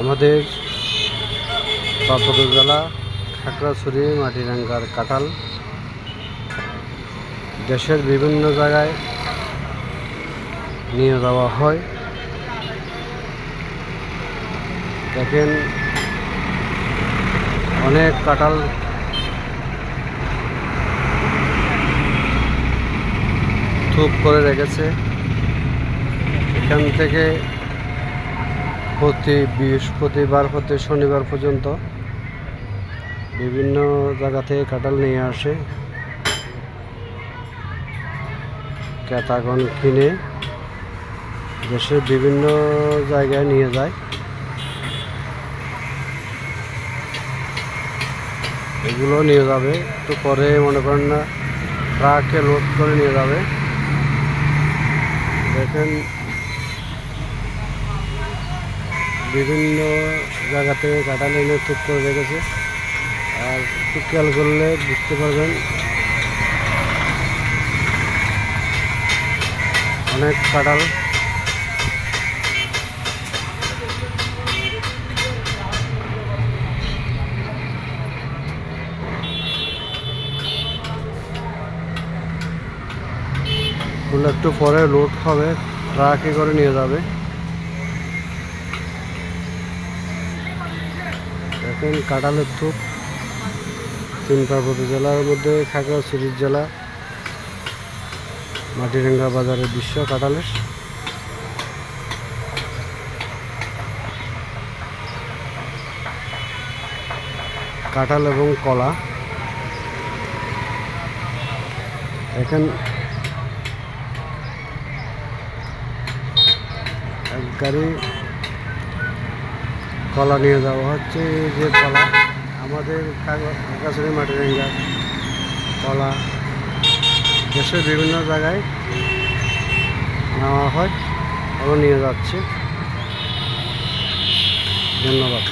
আমাদের পাথর জেলা খাগড়াছড়ি মাটিরাঙ্গার কাঁঠাল দেশের বিভিন্ন জায়গায় নিয়ে যাওয়া হয়। দেখেন অনেক কাঁঠাল থুপ করে রেখেছে। এখান থেকে প্রতি বৃহস্পতিবার হতে শনিবার পর্যন্ত বিভিন্ন জায়গা থেকে কাঁঠাল নিয়ে আসে, ক্রেতাগণ কিনে দেশের বিভিন্ন জায়গায় নিয়ে যায়। এগুলো নিয়ে যাবে একটু পরে, মনে করেন না ট্রাকে লোড করে নিয়ে যাবে। দেখেন বিভিন্ন জায়গা থেকে কাঁঠাল এনে থুপ করে রেখেছে, আর একটু খেয়াল করলে বুঝতে পারবেন অনেক কাঁঠাল। একটু পরে লোড হবে, ট্রাকে করে নিয়ে যাবে। দেখেন কাঁঠালের থুপ তিন পার্বত্য জেলার মধ্যে খাগড়াছড়ি জেলা মাটিরাঙ্গা বাজারের দৃশ্য কাঁঠালের। কাঁঠাল এবং কলা এখন এক গাড়ি কলা নিয়ে যাওয়া হচ্ছে। এই যে কলা আমাদের খাগড়াছড়ি মাটিরাঙ্গা কলা দেশের বিভিন্ন জায়গায় নেওয়া হয় এবং নিয়ে যাচ্ছে। ধন্যবাদ।